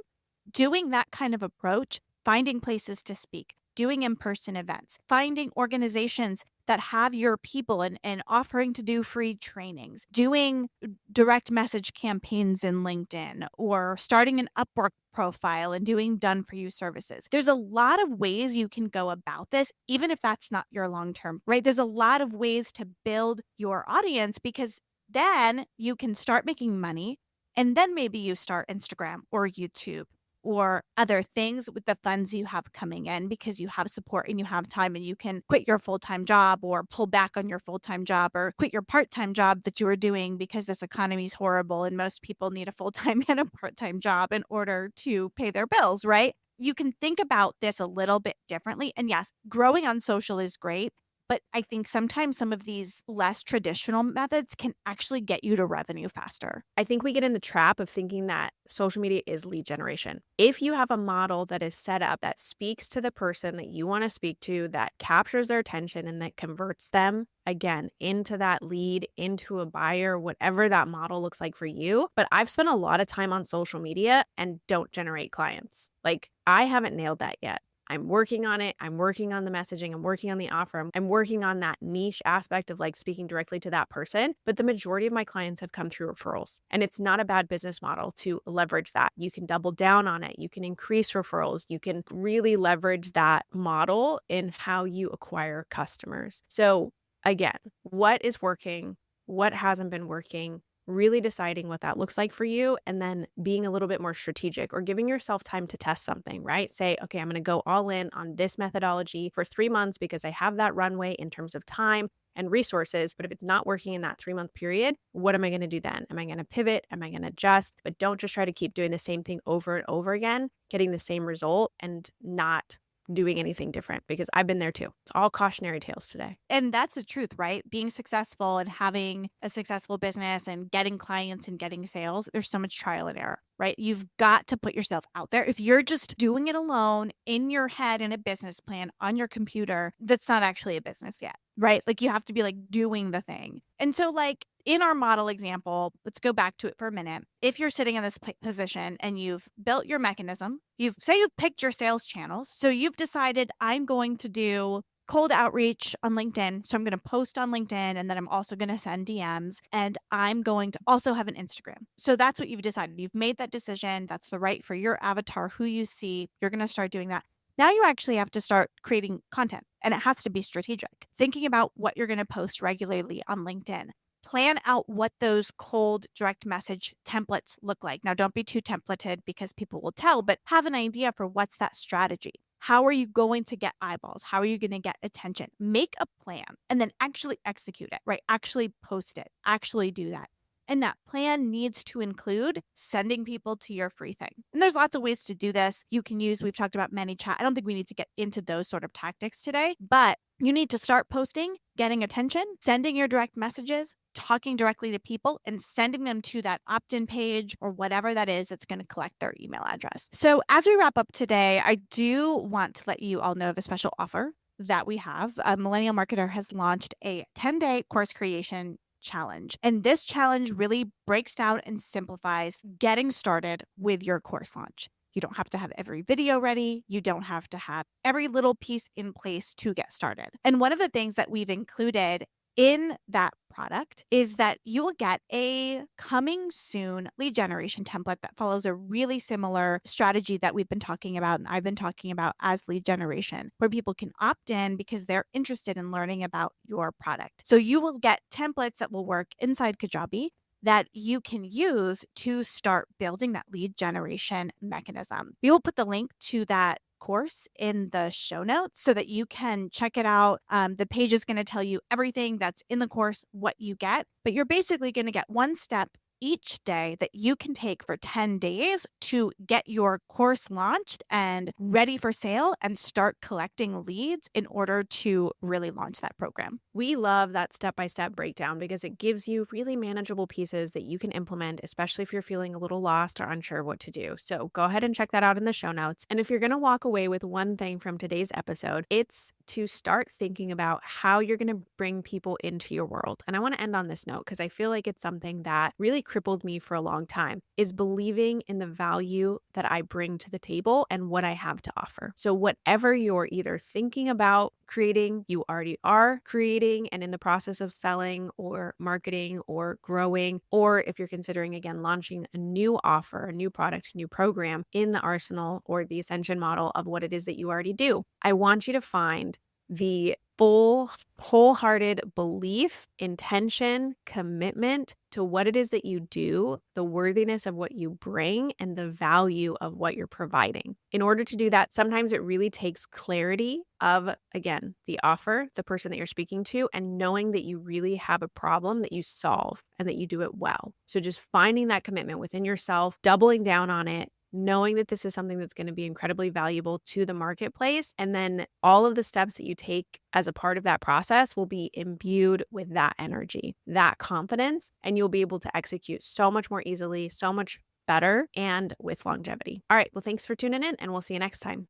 Speaker 1: doing that kind of approach, finding places to speak, doing in-person events, finding organizations that have your people and offering to do free trainings, doing direct message campaigns in LinkedIn, or starting an Upwork profile and doing done for you services. There's a lot of ways you can go about this, even if that's not your long term, right? There's a lot of ways to build your audience because then you can start making money. And then maybe you start Instagram or YouTube or other things with the funds you have coming in because you have support and you have time, and you can quit your full-time job or pull back on your full-time job or quit your part-time job that you were doing because this economy is horrible and most people need a full-time and a part-time job in order to pay their bills, right? You can think about this a little bit differently. And yes, growing on social is great, but I think sometimes some of these less traditional methods can actually get you to revenue faster.
Speaker 2: I think we get in the trap of thinking that social media is lead generation. If you have a model that is set up that speaks to the person that you want to speak to, that captures their attention and that converts them again into that lead, into a buyer, whatever that model looks like for you. But I've spent a lot of time on social media and don't generate clients. I haven't nailed that yet. I'm working on it. I'm working on the messaging. I'm working on the offer. I'm working on that niche aspect of like speaking directly to that person. But the majority of my clients have come through referrals. And it's not a bad business model to leverage that. You can double down on it. You can increase referrals. You can really leverage that model in how you acquire customers. So again, what is working? What hasn't been working? Really deciding what that looks like for you, and then being a little bit more strategic or giving yourself time to test something, right? Say, okay, I'm going to go all in on this methodology for 3 months because I have that runway in terms of time and resources. But if it's not working in that 3-month period, what am I going to do then? Am I going to pivot? Am I going to adjust? But don't just try to keep doing the same thing over and over again, getting the same result and not doing anything different, because I've been there too. It's all cautionary tales today.
Speaker 1: And that's the truth, right? Being successful and having a successful business and getting clients and getting sales, there's so much trial and error, right? You've got to put yourself out there. If you're just doing it alone in your head in a business plan on your computer, that's not actually a business yet, right? Like you have to be like doing the thing. And so like in our model example, let's go back to it for a minute. If you're sitting in this position and you've built your mechanism, you've picked your sales channels. So you've decided I'm going to do cold outreach on LinkedIn. So I'm going to post on LinkedIn, and then I'm also going to send DMs, and I'm going to also have an Instagram. So that's what you've decided. You've made that decision. That's the right for your avatar, who you see. You're going to start doing that. Now you actually have to start creating content, and it has to be strategic. Thinking about what you're going to post regularly on LinkedIn. Plan out what those cold direct message templates look like. Now, don't be too templated because people will tell, but have an idea for what's that strategy. How are you going to get eyeballs? How are you going to get attention? Make a plan and then actually execute it, right? Actually post it, actually do that. And that plan needs to include sending people to your free thing. And there's lots of ways to do this. You can use, we've talked about ManyChat. I don't think we need to get into those sort of tactics today, but you need to start posting, getting attention, sending your direct messages, talking directly to people, and sending them to that opt-in page or whatever that is that's going to collect their email address. So as we wrap up today, I do want to let you all know of a special offer that we have. A Millennial Marketer has launched a 10-day course creation challenge. And this challenge really breaks down and simplifies getting started with your course launch. You don't have to have every video ready. You don't have to have every little piece in place to get started. And one of the things that we've included in that product is that you will get a coming soon lead generation template that follows a really similar strategy that we've been talking about and I've been talking about as lead generation, where people can opt in because they're interested in learning about your product. So you will get templates that will work inside Kajabi that you can use to start building that lead generation mechanism. We will put the link to that course in the show notes so that you can check it out. The page is going to tell you everything that's in the course, what you get, but you're basically going to get one step each day that you can take for 10 days to get your course launched and ready for sale and start collecting leads in order to really launch that program.
Speaker 2: We love that step-by-step breakdown because it gives you really manageable pieces that you can implement, especially if you're feeling a little lost or unsure what to do. So go ahead and check that out in the show notes. And if you're going to walk away with one thing from today's episode, it's to start thinking about how you're going to bring people into your world. And I want to end on this note because I feel like it's something that really crippled me for a long time, is believing in the value that I bring to the table and what I have to offer. So whatever you're either thinking about creating, you already are creating and in the process of selling or marketing or growing, or if you're considering, again, launching a new offer, a new product, a new program in the arsenal or the ascension model of what it is that you already do, I want you to find the full, wholehearted belief, intention, commitment to what it is that you do, the worthiness of what you bring, and the value of what you're providing. In order to do that, sometimes it really takes clarity of, again, the offer, the person that you're speaking to, and knowing that you really have a problem that you solve and that you do it well. So just finding that commitment within yourself, doubling down on it, knowing that this is something that's going to be incredibly valuable to the marketplace. And then all of the steps that you take as a part of that process will be imbued with that energy, that confidence, and you'll be able to execute so much more easily, so much better, and with longevity. All right. Well, thanks for tuning in, and we'll see you next time.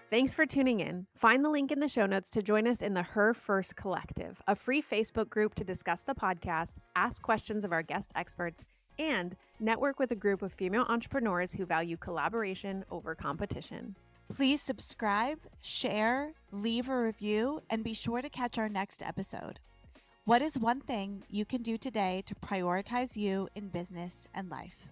Speaker 2: Thanks for tuning in. Find the link in the show notes to join us in the Her First Collective, a free Facebook group to discuss the podcast, ask questions of our guest experts, and network with a group of female entrepreneurs who value collaboration over competition.
Speaker 1: Please subscribe, share, leave a review, and be sure to catch our next episode. What is one thing you can do today to prioritize you in business and life?